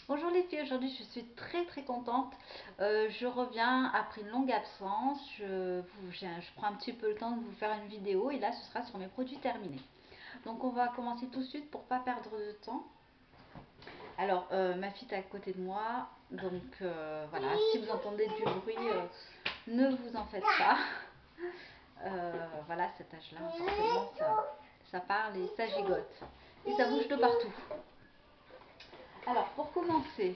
Bonjour les filles, aujourd'hui je suis très contente. Je reviens après une longue absence. Je prends un petit peu le temps de vous faire une vidéo et là ce sera sur mes produits terminés. Donc on va commencer tout de suite pour pas perdre de temps. Alors ma fille est à côté de moi, donc voilà, si vous entendez du bruit, ne vous en faites pas. Voilà, cet âge-là, forcément ça parle et ça gigote. Et ça bouge de partout. Alors, pour commencer,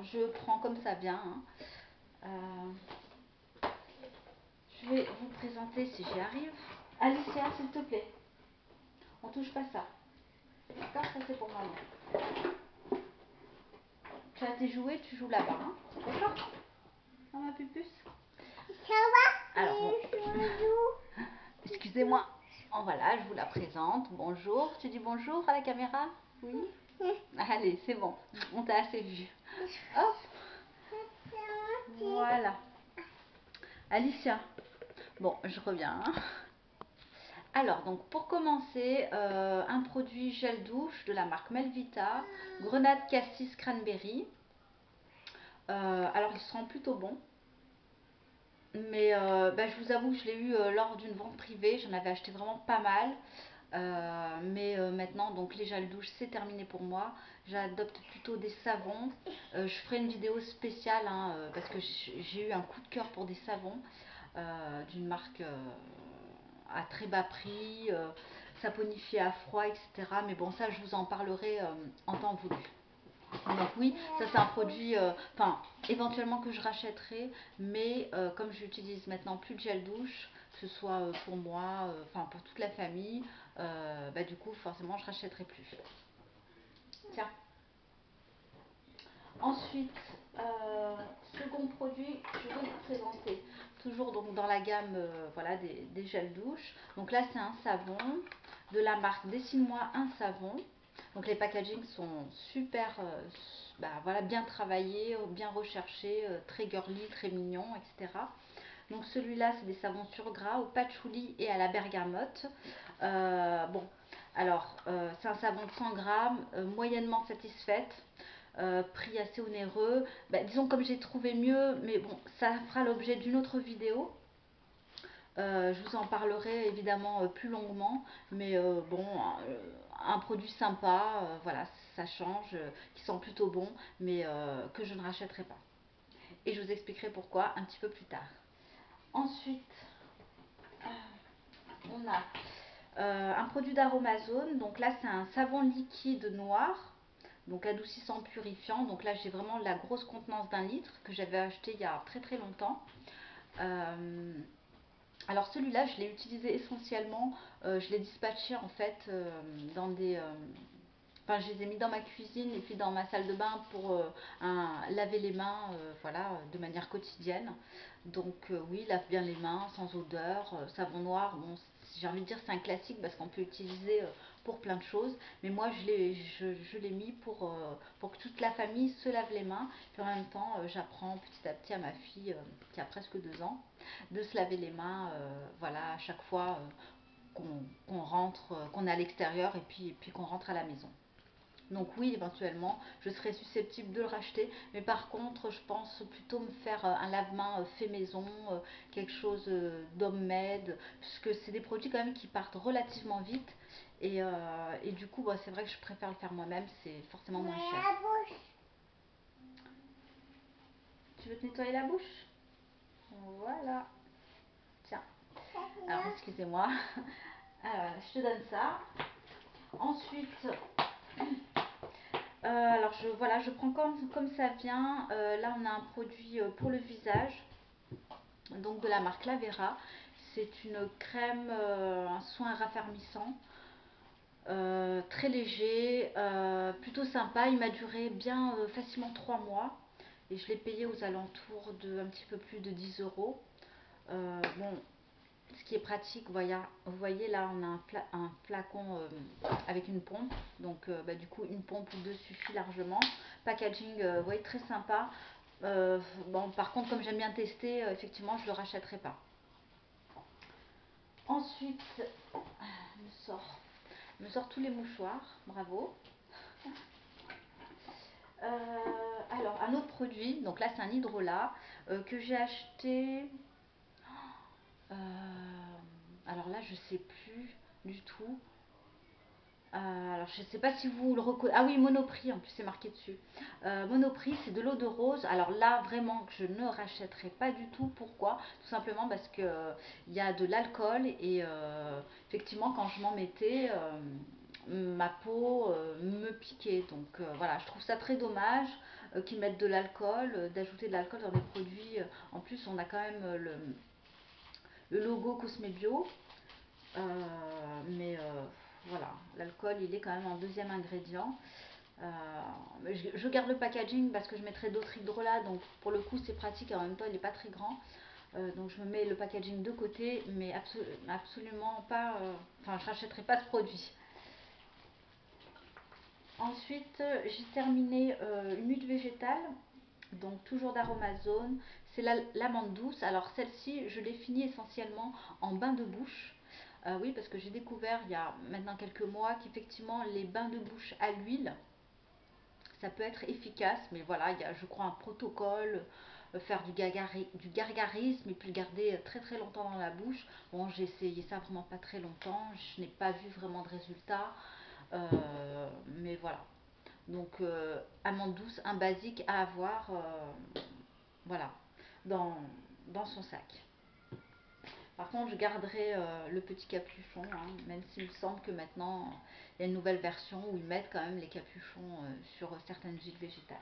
je prends comme ça vient. Je vais vous présenter si j'y arrive. Alicia, s'il te plaît, on touche pas ça. D'accord, ça c'est pour maman. Tu as tes jouets, tu joues là-bas. Hein, d'accord, dans ma pupuce. Alors, bon. Excusez-moi. Oh, voilà, je vous la présente. Bonjour. Tu dis bonjour à la caméra? Oui. Allez, c'est bon. On t'a assez vu. Hop. Voilà. Alicia. Bon, je reviens. Hein. Alors, donc pour commencer, un produit gel douche de la marque Melvita, grenade cassis cranberry. Alors, ils seront plutôt bons. Mais je vous avoue que je l'ai eu lors d'une vente privée. J'en avais acheté vraiment pas mal. Maintenant, donc les gels douche, c'est terminé pour moi. J'adopte plutôt des savons. Je ferai une vidéo spéciale hein, parce que j'ai eu un coup de cœur pour des savons d'une marque à très bas prix, saponifié à froid, etc. Mais bon, ça, je vous en parlerai en temps voulu. Donc oui, ça c'est un produit, éventuellement que je rachèterai, mais comme j'utilise maintenant plus de gel douche, que ce soit pour moi, pour toute la famille, du coup forcément je rachèterai plus. Tiens. Ensuite, second produit que je vais vous présenter, toujours donc dans la gamme voilà, des gels douche. Donc là c'est un savon de la marque Dessine-moi un savon. Donc les packagings sont super, voilà, bien travaillés, bien recherchés, très girly, très mignons, etc. Donc celui-là c'est des savons sur gras au patchouli et à la bergamote. Bon, alors c'est un savon de 100 grammes, moyennement satisfaite. Prix assez onéreux. Disons comme j'ai trouvé mieux, mais bon, ça fera l'objet d'une autre vidéo. Je vous en parlerai évidemment plus longuement, mais bon, un produit sympa, voilà, ça change, qui sent plutôt bon, mais que je ne rachèterai pas. Et je vous expliquerai pourquoi un petit peu plus tard. Ensuite, on a un produit d'Aromazone. Donc là, c'est un savon liquide noir, donc adoucissant, purifiant. Donc là, j'ai vraiment la grosse contenance d'1 litre que j'avais acheté il y a très longtemps. Alors celui-là, je l'ai utilisé essentiellement, je l'ai dispatché en fait dans des... je les ai mis dans ma cuisine et puis dans ma salle de bain pour laver les mains voilà, de manière quotidienne. Donc oui, lave bien les mains, sans odeur, savon noir, bon, j'ai envie de dire c'est un classique parce qu'on peut l'utiliser pour plein de choses. Mais moi je l'ai mis pour que toute la famille se lave les mains. Puis en même temps, j'apprends petit à petit à ma fille qui a presque 2 ans de se laver les mains voilà, à chaque fois qu'on rentre, qu'on est à l'extérieur et puis qu'on rentre à la maison. Donc oui, éventuellement, je serais susceptible de le racheter, mais par contre, je pense plutôt me faire un lave-main fait maison, quelque chose d'homemade, puisque c'est des produits quand même qui partent relativement vite, et du coup, c'est vrai que je préfère le faire moi-même, c'est forcément moins cher. Tu veux te nettoyer la bouche? Voilà. Tiens. Alors, excusez-moi. Je te donne ça. Ensuite, alors voilà, je prends comme ça vient. Là, on a un produit pour le visage, donc de la marque Lavera. C'est une crème, un soin raffermissant, très léger, plutôt sympa. Il m'a duré bien facilement 3 mois et je l'ai payé aux alentours de un petit peu plus de 10 euros. Bon, ce qui est pratique, vous voyez là on a un flacon avec une pompe, donc du coup une pompe ou deux suffit largement. Packaging, vous voyez, très sympa. Bon, par contre, comme j'aime bien tester, effectivement je le rachèterai pas. Ensuite, je me sors tous les mouchoirs, bravo. un autre produit, donc là c'est un hydrolat que j'ai acheté. euh, alors là je sais plus du tout. Alors je ne sais pas si vous le reconnaissez. Ah oui, Monoprix, en plus c'est marqué dessus. Monoprix, c'est de l'eau de rose. Alors là, vraiment, je ne rachèterai pas du tout. Pourquoi? Tout simplement parce que il y a de l'alcool et effectivement, quand je m'en mettais, ma peau me piquait. Donc voilà, je trouve ça très dommage qu'ils mettent de l'alcool, d'ajouter de l'alcool dans des produits. En plus, on a quand même le logo Cosme Bio. Euh, mais voilà, l'alcool il est quand même en deuxième ingrédient. Je garde le packaging parce que je mettrai d'autres hydrolats, donc pour le coup c'est pratique et en même temps il n'est pas très grand. Donc je me mets le packaging de côté, mais absolument pas. Enfin, je rachèterai pas ce produit. Ensuite, j'ai terminé une huile végétale, donc toujours d'Aromazone. C'est l'amande douce. Alors celle-ci, je l'ai finie essentiellement en bain de bouche. Oui, parce que j'ai découvert il y a maintenant quelques mois qu'effectivement les bains de bouche à l'huile, ça peut être efficace, mais voilà, il y a je crois un protocole, faire du gargarisme et puis le garder très très longtemps dans la bouche. Bon, j'ai essayé ça vraiment pas très longtemps, je n'ai pas vu vraiment de résultat, mais voilà. Donc amande douce, un basique à avoir, voilà, dans, dans son sac. Par contre, je garderai le petit capuchon, hein, même s'il me semble que maintenant, il y a une nouvelle version où ils mettent quand même les capuchons sur certaines huiles végétales.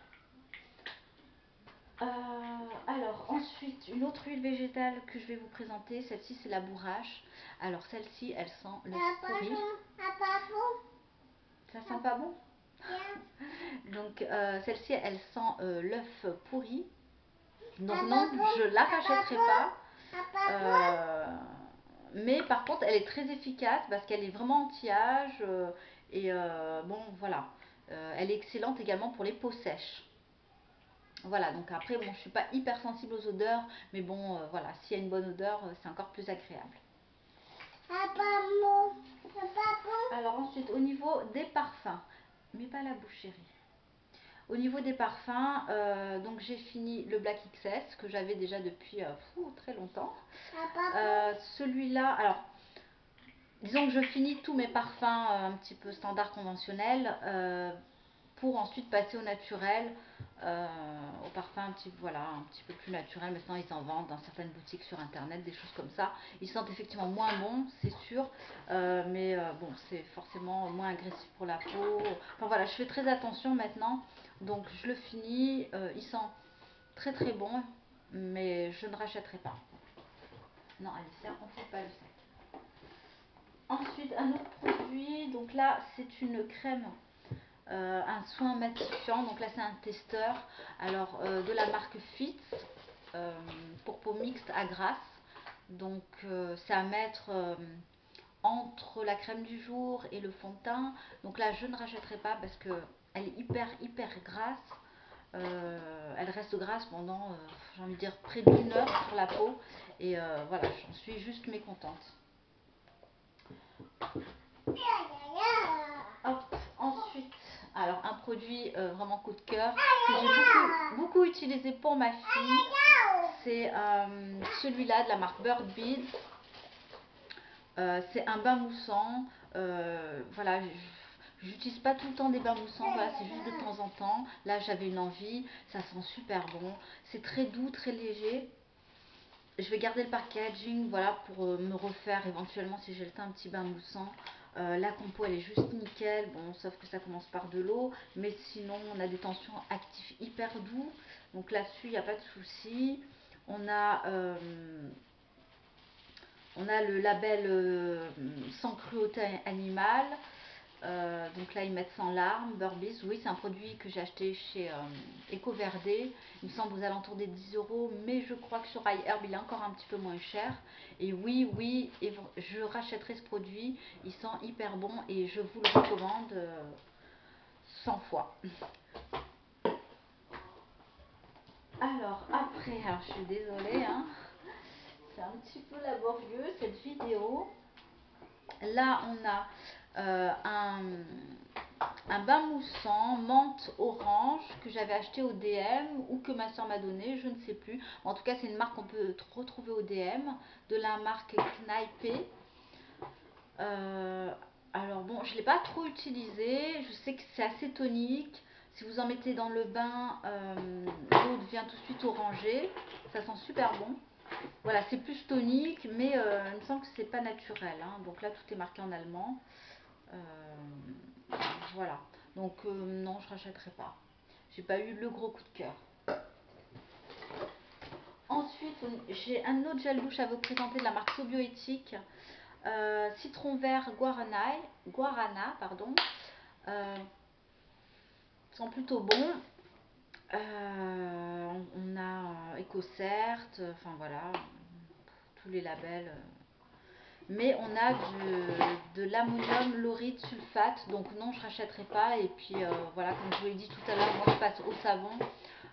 Alors, ensuite, une autre huile végétale que je vais vous présenter, celle-ci, c'est la bourrache. Alors, celle-ci, elle sent le pourri. Ça sent pas bon? Donc, celle-ci, elle sent l'œuf pourri. Donc, non, je la rachèterai pas. Mais par contre, elle est très efficace parce qu'elle est vraiment anti-âge. Et bon, voilà. Elle est excellente également pour les peaux sèches. Voilà, donc après, bon, je suis pas hyper sensible aux odeurs, mais bon, voilà, s'il y a une bonne odeur, c'est encore plus agréable. Alors ensuite, au niveau des parfums, mais pas la bouche chérie. Au niveau des parfums, donc j'ai fini le Black XS que j'avais déjà depuis très longtemps. Celui-là, alors disons que je finis tous mes parfums un petit peu standard conventionnels pour ensuite passer au naturel, au parfum voilà, un petit peu plus naturel. Maintenant ils en vendent dans certaines boutiques sur internet, des choses comme ça. Ils sentent effectivement moins bon, c'est sûr, mais bon, c'est forcément moins agressif pour la peau. Enfin voilà, je fais très attention maintenant, donc je le finis. Il sent très très bon, mais je ne rachèterai pas. Non, allez, on ne fait pas le sac. Ensuite, un autre produit, donc là c'est une crème, un soin matifiant, donc là c'est un testeur, alors de la marque Fitz, pour peau mixte à grasse, donc c'est à mettre entre la crème du jour et le fond de teint. Donc là je ne rachèterai pas parce que elle est hyper grasse. Elle reste grasse pendant, j'ai envie de dire, près d'une heure sur la peau, et voilà, j'en suis juste mécontente. Hop, ensuite, alors un produit vraiment coup de cœur que j'ai beaucoup utilisé pour ma fille, c'est celui-là de la marque Bird Bead. C'est un bain moussant. Voilà, j'utilise pas tout le temps des bains moussants, voilà, c'est juste de temps en temps. Là, j'avais une envie, ça sent super bon. C'est très doux, très léger. Je vais garder le packaging, voilà, pour me refaire éventuellement si j'ai le temps un petit bain moussant. La compo elle est juste nickel, bon, sauf que ça commence par de l'eau, mais sinon on a des tensions actifs hyper doux, donc là-dessus il n'y a pas de souci. On a le label sans cruauté animale. Donc là ils mettent sans larmes, Burbis. Oui, c'est un produit que j'ai acheté chez EcoVerde. Il me semble aux alentours des 10 euros, mais je crois que sur iHerb il est encore un petit peu moins cher. Et oui, je rachèterai ce produit. Il sent hyper bon et je vous le recommande 100 fois. Alors après, alors je suis désolée, hein, c'est un petit peu laborieux cette vidéo. Là on a un bain moussant menthe orange que j'avais acheté au DM ou que ma soeur m'a donné, je ne sais plus. En tout cas, c'est une marque qu'on peut retrouver au DM, de la marque Kneipe. Alors bon, je ne l'ai pas trop utilisé, je sais que c'est assez tonique. Si vous en mettez dans le bain, l'eau devient tout de suite orangée, ça sent super bon. Voilà, c'est plus tonique, mais il me semble que c'est pas naturel, hein. Donc là, tout est marqué en allemand. Voilà, donc non, je rachèterai pas. J'ai pas eu le gros coup de cœur. Ensuite, j'ai un autre gel douche à vous présenter de la marque Sobioéthique. Citron vert guarana, pardon. Sont plutôt bons. On a EcoCert, enfin voilà, tous les labels. Mais on a de l'ammonium laurite sulfate, donc non, je rachèterai pas. Et puis voilà, comme je vous l'ai dit tout à l'heure, moi je passe au savon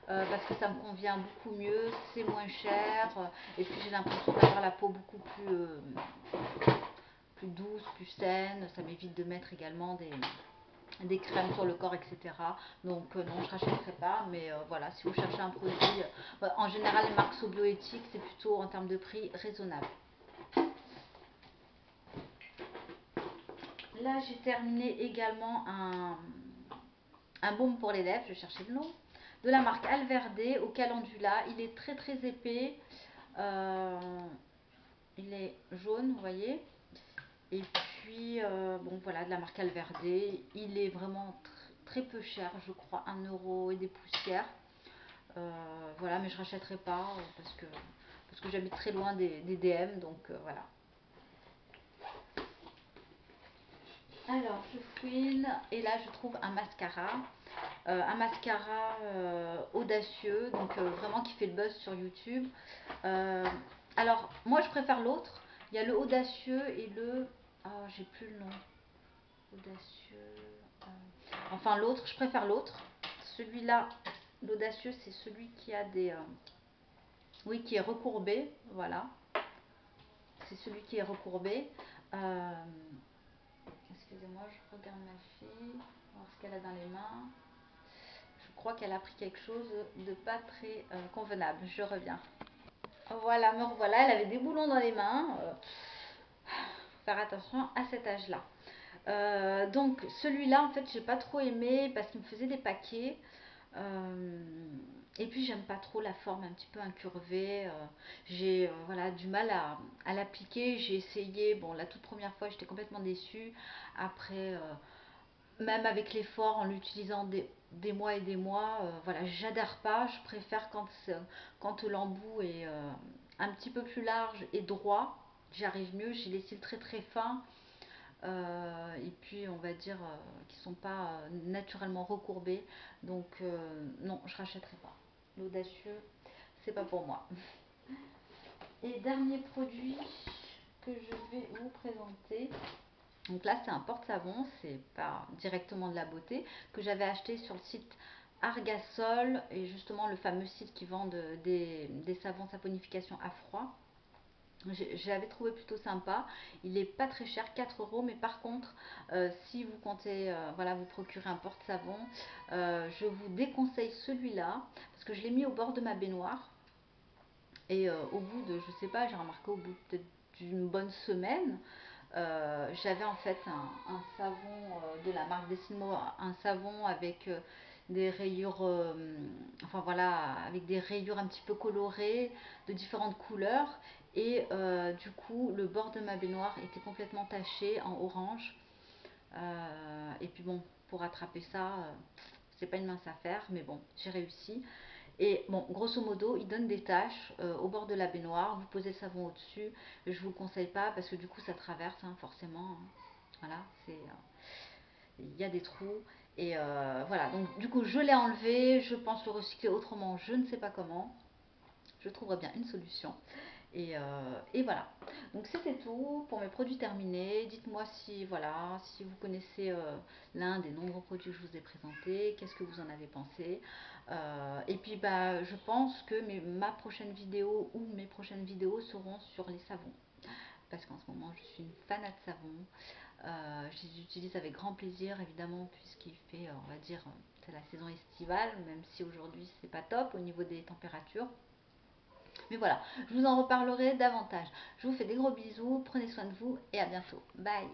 parce que ça me convient beaucoup mieux, c'est moins cher. Et puis j'ai l'impression d'avoir la peau beaucoup plus douce, plus saine. Ça m'évite de mettre également des crèmes sur le corps, etc. Donc non, je rachèterai pas, mais voilà, si vous cherchez un produit, en général les marques Sobioéthiques, c'est plutôt en termes de prix raisonnable. Là, j'ai terminé également un baume pour les lèvres, je cherchais le nom, de la marque Alverde au calendula. Il est très très épais, il est jaune, vous voyez. Et puis, bon voilà, de la marque Alverde, il est vraiment très peu cher, je crois, 1 € et des poussières. Voilà, mais je rachèterai pas parce que j'habite très loin des DM, donc voilà. Alors, je fouine et là, je trouve un mascara. Audacieux, donc vraiment qui fait le buzz sur YouTube. Alors, moi, je préfère l'autre. Il y a le audacieux et le... Ah, j'ai plus le nom. Audacieux... Enfin, l'autre, je préfère l'autre. Celui-là, l'audacieux, c'est celui qui a des... Oui, qui est recourbé, voilà. C'est celui qui est recourbé. Excusez-moi, je regarde ma fille, voir ce qu'elle a dans les mains. Je crois qu'elle a pris quelque chose de pas très convenable. Je reviens. Voilà, me revoilà. Elle avait des boulons dans les mains. Faut faire attention à cet âge-là. Donc celui-là, en fait, j'ai pas trop aimé parce qu'il me faisait des paquets. Et puis j'aime pas trop la forme un petit peu incurvée. J'ai voilà, du mal à l'appliquer. J'ai essayé, bon, la toute première fois, j'étais complètement déçue. Après, même avec l'effort, en l'utilisant des mois et des mois, voilà, j'adhère pas. Je préfère quand l'embout est un petit peu plus large et droit. J'y arrive mieux. J'ai les cils très très fins. Et puis on va dire qui sont pas naturellement recourbés, donc non, je rachèterai pas. L'audacieux, c'est pas pour moi. Et dernier produit que je vais vous présenter, donc là c'est un porte-savon, c'est pas directement de la beauté, que j'avais acheté sur le site Argasol, et justement le fameux site qui vend des savons saponification à froid. Je l'avais trouvé plutôt sympa. Il est pas très cher, 4 €, mais par contre, si vous comptez voilà, vous procurer un porte-savon, je vous déconseille celui-là parce que je l'ai mis au bord de ma baignoire et au bout de, je sais pas, j'ai remarqué au bout peut-être d'une bonne semaine, j'avais en fait un savon de la marque Decimo, un savon avec des rayures, enfin voilà, avec des rayures un petit peu colorées, de différentes couleurs. Et du coup, le bord de ma baignoire était complètement taché en orange. Et puis bon, pour attraper ça, c'est pas une mince affaire, mais bon, j'ai réussi. Et bon, grosso modo, il donne des taches au bord de la baignoire. Vous posez le savon au-dessus. Je vous le conseille pas parce que du coup, ça traverse hein, forcément. Voilà, il y a des trous. Et voilà, donc du coup, je l'ai enlevé. Je pense le recycler autrement. Je ne sais pas comment. Je trouverai bien une solution. Et voilà. Donc c'était tout pour mes produits terminés. Dites-moi si voilà, si vous connaissez l'un des nombreux produits que je vous ai présentés, qu'est-ce que vous en avez pensé. Et puis bah je pense que ma prochaine vidéo ou mes prochaines vidéos seront sur les savons. parce qu'en ce moment je suis une fanat de savon. Je les utilise avec grand plaisir évidemment puisqu'il fait, on va dire, c'est la saison estivale, même si aujourd'hui c'est pas top au niveau des températures. Mais voilà, je vous en reparlerai davantage. Je vous fais des gros bisous, prenez soin de vous et à bientôt. Bye!